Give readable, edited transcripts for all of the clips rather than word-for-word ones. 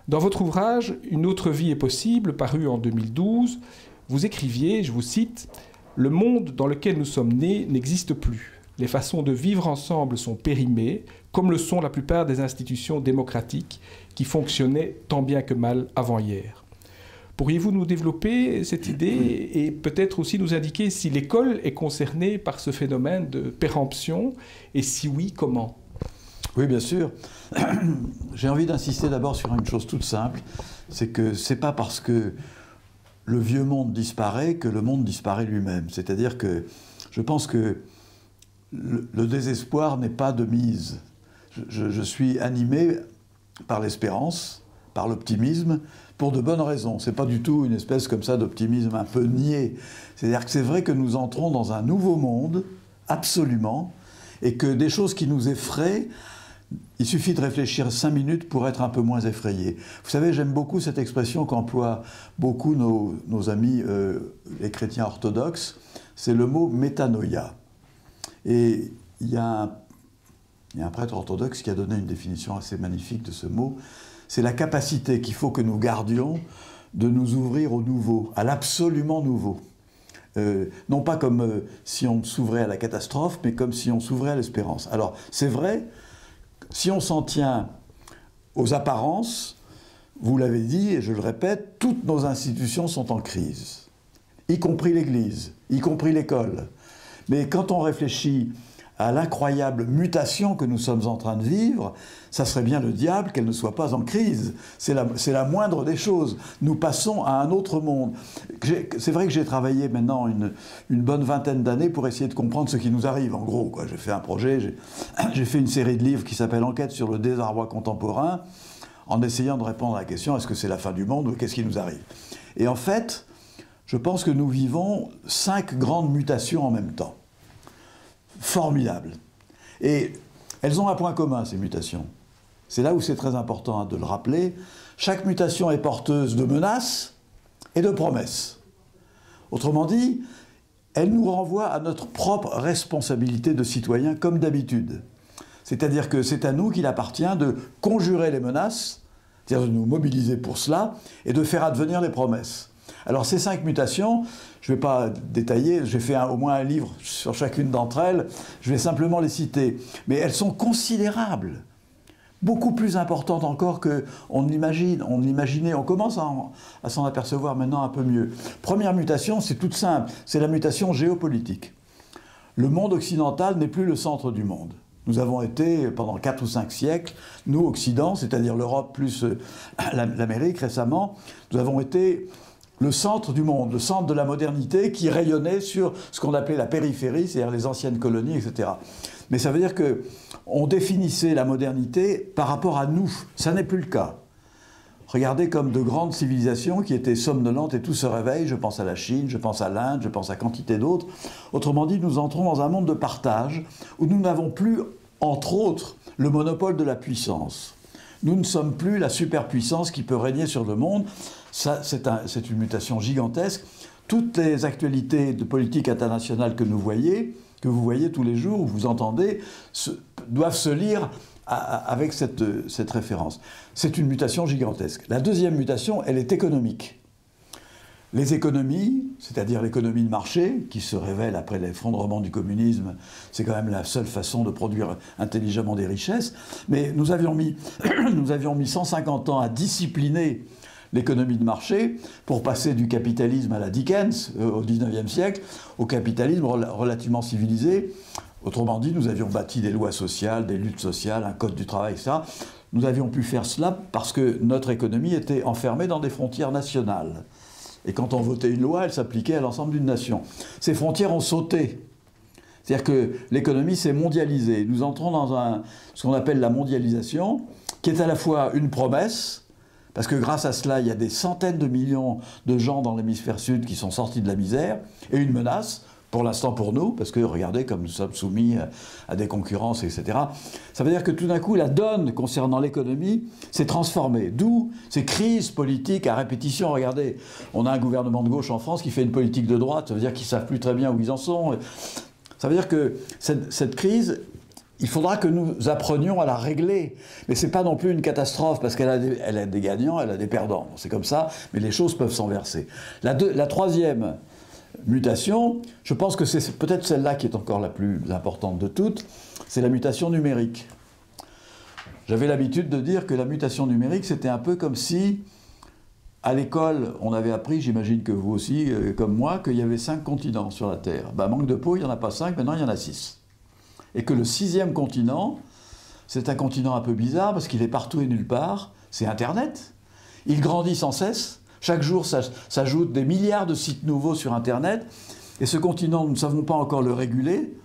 Dans votre ouvrage « Une autre vie est possible », paru en 2012, vous écriviez, je vous cite, « Le monde dans lequel nous sommes nés n'existe plus. Les façons de vivre ensemble sont périmées, comme le sont la plupart des institutions démocratiques qui fonctionnaient tant bien que mal avant hier. » Pourriez-vous nous développer cette idée et peut-être aussi nous indiquer si l'école est concernée par ce phénomène de péremption et si oui, comment? Oui, bien sûr. J'ai envie d'insister d'abord sur une chose toute simple, c'est que c'est pas parce que le vieux monde disparaît que le monde disparaît lui-même. C'est-à-dire que je pense que le désespoir n'est pas de mise. Je suis animé par l'espérance, par l'optimisme, pour de bonnes raisons. C'est pas du tout une espèce comme ça d'optimisme un peu niais. C'est-à-dire que c'est vrai que nous entrons dans un nouveau monde, absolument, et que des choses qui nous effraient, il suffit de réfléchir 5 minutes pour être un peu moins effrayé. Vous savez, j'aime beaucoup cette expression qu'emploient beaucoup nos amis les chrétiens orthodoxes, c'est le mot métanoïa. Et il y a un prêtre orthodoxe qui a donné une définition assez magnifique de ce mot. C'est la capacité qu'il faut que nous gardions de nous ouvrir au nouveau, à l'absolument nouveau. Non pas comme si on s'ouvrait à la catastrophe, mais comme si on s'ouvrait à l'espérance. Alors, c'est vrai, si on s'en tient aux apparences, vous l'avez dit, et je le répète, toutes nos institutions sont en crise, y compris l'Église, y compris l'école. Mais quand on réfléchit à l'incroyable mutation que nous sommes en train de vivre, ça serait bien le diable qu'elle ne soit pas en crise. C'est la moindre des choses. Nous passons à un autre monde. C'est vrai que j'ai travaillé maintenant une bonne vingtaine d'années pour essayer de comprendre ce qui nous arrive, en gros, quoi. J'ai fait un projet, j'ai fait une série de livres qui s'appelle « Enquête sur le désarroi contemporain », en essayant de répondre à la question « Est-ce que c'est la fin du monde ou qu'est-ce qui nous arrive ?» Et en fait, je pense que nous vivons 5 grandes mutations en même temps. Formidables. Et elles ont un point commun, ces mutations. C'est là où c'est très important de le rappeler. Chaque mutation est porteuse de menaces et de promesses. Autrement dit, elle nous renvoie à notre propre responsabilité de citoyen, comme d'habitude. C'est-à-dire que c'est à nous qu'il appartient de conjurer les menaces, c'est-à-dire de nous mobiliser pour cela, et de faire advenir les promesses. Alors ces 5 mutations, je ne vais pas détailler, j'ai fait au moins un livre sur chacune d'entre elles, je vais simplement les citer. Mais elles sont considérables, beaucoup plus importantes encore qu'on l'imagine. On commence à s'en apercevoir maintenant un peu mieux. Première mutation, c'est toute simple, c'est la mutation géopolitique. Le monde occidental n'est plus le centre du monde. Nous avons été, pendant 4 ou 5 siècles, nous, Occident, c'est-à-dire l'Europe plus l'Amérique récemment, nous avons été le centre du monde, le centre de la modernité qui rayonnait sur ce qu'on appelait la périphérie, c'est-à-dire les anciennes colonies, etc. Mais ça veut dire qu'on définissait la modernité par rapport à nous. Ça n'est plus le cas. Regardez comme de grandes civilisations qui étaient somnolentes et tout se réveille. Je pense à la Chine, je pense à l'Inde, je pense à quantité d'autres. Autrement dit, nous entrons dans un monde de partage où nous n'avons plus, entre autres, le monopole de la puissance. Nous ne sommes plus la superpuissance qui peut régner sur le monde. C'est une mutation gigantesque. Toutes les actualités de politique internationale que vous voyez tous les jours, ou vous entendez, doivent se lire avec cette référence. C'est une mutation gigantesque. La deuxième mutation, elle est économique. Les économies, c'est-à-dire l'économie de marché, qui se révèle après l'effondrement du communisme, c'est quand même la seule façon de produire intelligemment des richesses, mais nous avions mis 150 ans à discipliner l'économie de marché pour passer du capitalisme à la Dickens, au XIXe siècle, au capitalisme relativement civilisé. Autrement dit, nous avions bâti des lois sociales, des luttes sociales, un code du travail, etc. Nous avions pu faire cela parce que notre économie était enfermée dans des frontières nationales. Et quand on votait une loi, elle s'appliquait à l'ensemble d'une nation. Ces frontières ont sauté. C'est-à-dire que l'économie s'est mondialisée. Nous entrons dans ce qu'on appelle la mondialisation, qui est à la fois une promesse, parce que grâce à cela, il y a des centaines de millions de gens dans l'hémisphère sud qui sont sortis de la misère, et une menace, pour l'instant pour nous, parce que regardez comme nous sommes soumis à des concurrences, etc. Ça veut dire que tout d'un coup, la donne concernant l'économie s'est transformée. D'où ces crises politiques à répétition. Regardez, on a un gouvernement de gauche en France qui fait une politique de droite, ça veut dire qu'ils ne savent plus très bien où ils en sont. Ça veut dire que cette crise, il faudra que nous apprenions à la régler. Mais ce n'est pas non plus une catastrophe, parce qu'elle a des gagnants, elle a des perdants. C'est comme ça, mais les choses peuvent s'inverser. La troisième mutation, je pense que c'est peut-être celle-là qui est encore la plus importante de toutes, c'est la mutation numérique. J'avais l'habitude de dire que la mutation numérique, c'était un peu comme si, à l'école, on avait appris, j'imagine que vous aussi, comme moi, qu'il y avait 5 continents sur la Terre. Ben, manque de peau, il n'y en a pas 5, maintenant il y en a 6. Et que le 6e continent, c'est un continent un peu bizarre, parce qu'il est partout et nulle part, c'est Internet. Il grandit sans cesse. Chaque jour, s'ajoutent des milliards de sites nouveaux sur Internet. Et ce continent, nous ne savons pas encore le réguler.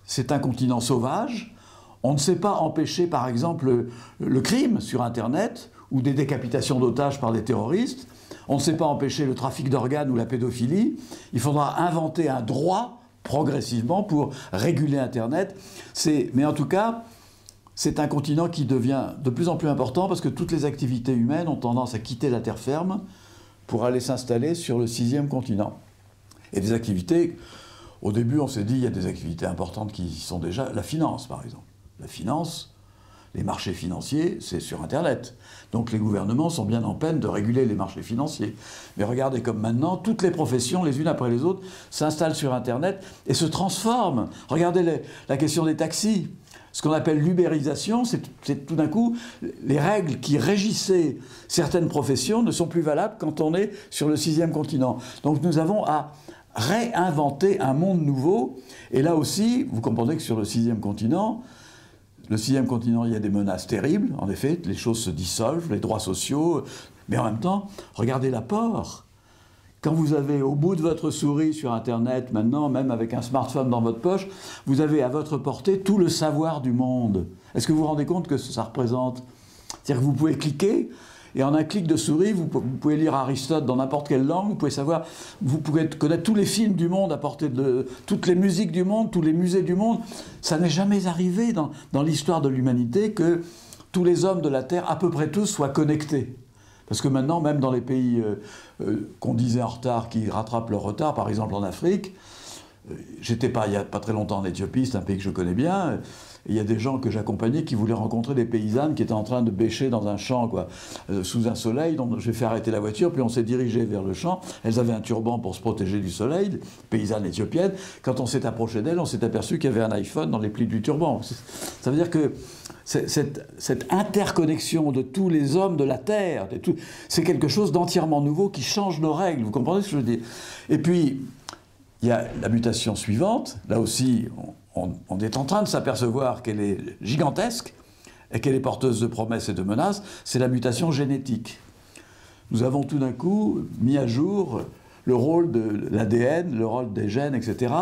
C'est un continent sauvage. On ne sait pas empêcher, par exemple, le crime sur Internet ou des décapitations d'otages par des terroristes. On ne sait pas empêcher le trafic d'organes ou la pédophilie. Il faudra inventer un droit progressivement pour réguler Internet. Mais en tout cas, c'est un continent qui devient de plus en plus important parce que toutes les activités humaines ont tendance à quitter la terre ferme pour aller s'installer sur le 6e continent. Et des activités, au début on s'est dit, il y a des activités importantes qui sont déjà, la finance par exemple. La finance, les marchés financiers, c'est sur Internet. Donc les gouvernements sont bien en peine de réguler les marchés financiers. Mais regardez comme maintenant, toutes les professions, les unes après les autres, s'installent sur Internet et se transforment. Regardez la question des taxis. Ce qu'on appelle l'ubérisation, c'est tout d'un coup, les règles qui régissaient certaines professions ne sont plus valables quand on est sur le 6e continent. Donc nous avons à réinventer un monde nouveau. Et là aussi, vous comprenez que sur le 6e continent, il y a des menaces terribles, en effet, les choses se dissolvent, les droits sociaux, mais en même temps, regardez l'apport. Quand vous avez au bout de votre souris sur Internet, maintenant, même avec un smartphone dans votre poche, vous avez à votre portée tout le savoir du monde. Est-ce que vous vous rendez compte que ça représente? C'est-à-dire que vous pouvez cliquer, et en un clic de souris, vous pouvez lire Aristote dans n'importe quelle langue, vous pouvez connaître tous les films du monde à portée de toutes les musiques du monde, tous les musées du monde. Ça n'est jamais arrivé dans l'histoire de l'humanité que tous les hommes de la Terre, à peu près tous, soient connectés. Parce que maintenant, même dans les pays qu'on disait en retard, qui rattrapent leur retard, par exemple en Afrique, j'étais il n'y a pas très longtemps en Éthiopie, c'est un pays que je connais bien, il y a des gens que j'accompagnais qui voulaient rencontrer des paysannes qui étaient en train de bêcher dans un champ, sous un soleil, donc j'ai fait arrêter la voiture, puis on s'est dirigé vers le champ. Elles avaient un turban pour se protéger du soleil, paysannes éthiopiennes. Quand on s'est approché d'elles, on s'est aperçu qu'il y avait un iPhone dans les plis du turban. Ça veut dire que cette interconnexion de tous les hommes de la Terre, c'est quelque chose d'entièrement nouveau qui change nos règles. Vous comprenez ce que je veux dire? Et puis, il y a la mutation suivante. Là aussi, on est en train de s'apercevoir qu'elle est gigantesque et qu'elle est porteuse de promesses et de menaces. C'est la mutation génétique. Nous avons tout d'un coup mis à jour le rôle de l'ADN, le rôle des gènes, etc.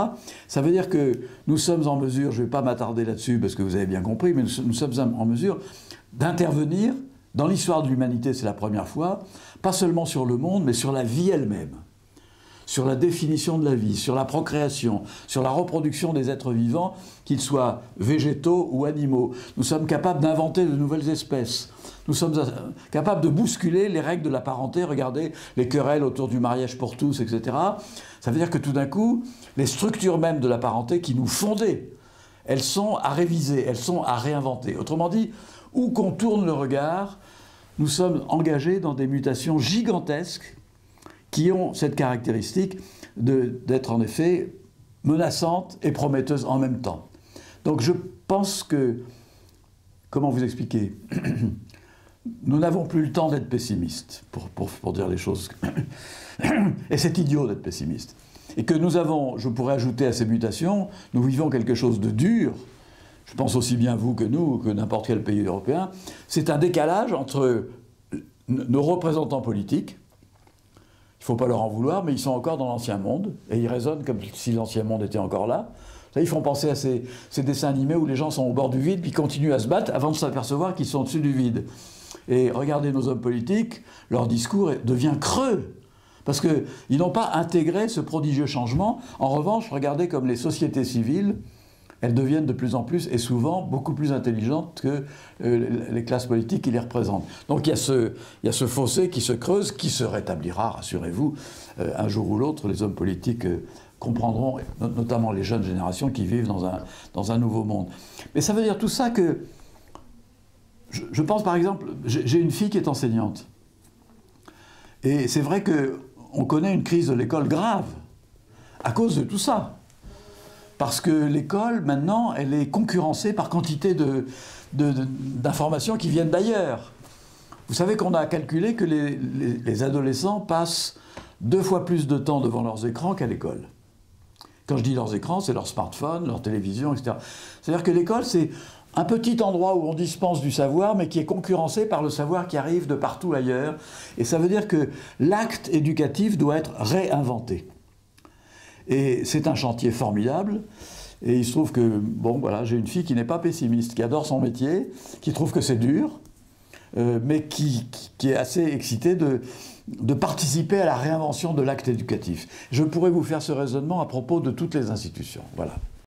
Ça veut dire que nous sommes en mesure, je ne vais pas m'attarder là-dessus parce que vous avez bien compris, mais nous sommes en mesure d'intervenir dans l'histoire de l'humanité, c'est la première fois, pas seulement sur le monde, mais sur la vie elle-même, sur la définition de la vie, sur la procréation, sur la reproduction des êtres vivants, qu'ils soient végétaux ou animaux. Nous sommes capables d'inventer de nouvelles espèces. Nous sommes capables de bousculer les règles de la parenté. Regardez les querelles autour du mariage pour tous, etc. Ça veut dire que tout d'un coup, les structures même de la parenté qui nous fondaient, elles sont à réviser, elles sont à réinventer. Autrement dit, où qu'on tourne le regard, nous sommes engagés dans des mutations gigantesques qui ont cette caractéristique d'être en effet menaçantes et prometteuses en même temps. Donc je pense que, comment vous expliquer, nous n'avons plus le temps d'être pessimistes, pour dire les choses. Et c'est idiot d'être pessimiste. Et que nous avons, je pourrais ajouter à ces mutations, nous vivons quelque chose de dur, je pense aussi bien vous que nous, que n'importe quel pays européen, c'est un décalage entre nos représentants politiques. Il ne faut pas leur en vouloir, mais ils sont encore dans l'ancien monde, et ils raisonnent comme si l'ancien monde était encore là. Là, ils font penser à ces dessins animés où les gens sont au bord du vide, puis continuent à se battre avant de s'apercevoir qu'ils sont au-dessus du vide. Et regardez nos hommes politiques, leur discours devient creux, parce qu'ils n'ont pas intégré ce prodigieux changement. En revanche, regardez comme les sociétés civiles, elles deviennent de plus en plus, et souvent, beaucoup plus intelligentes que les classes politiques qui les représentent. Donc il y a ce fossé qui se creuse, qui se rétablira, rassurez-vous, un jour ou l'autre, les hommes politiques comprendront, notamment les jeunes générations qui vivent dans un nouveau monde. Mais ça veut dire tout ça que, je pense par exemple, j'ai une fille qui est enseignante. Et c'est vrai qu'on connaît une crise de l'école grave à cause de tout ça. Parce que l'école, maintenant, elle est concurrencée par quantité d'informations qui viennent d'ailleurs. Vous savez qu'on a calculé que les adolescents passent 2 fois plus de temps devant leurs écrans qu'à l'école. Quand je dis leurs écrans, c'est leur smartphone, leur télévision, etc. C'est-à-dire que l'école, c'est un petit endroit où on dispense du savoir, mais qui est concurrencé par le savoir qui arrive de partout ailleurs. Et ça veut dire que l'acte éducatif doit être réinventé. Et c'est un chantier formidable. Et il se trouve que, bon, voilà, j'ai une fille qui n'est pas pessimiste, qui adore son métier, qui trouve que c'est dur, mais qui est assez excitée de participer à la réinvention de l'acte éducatif. Je pourrais vous faire ce raisonnement à propos de toutes les institutions. Voilà.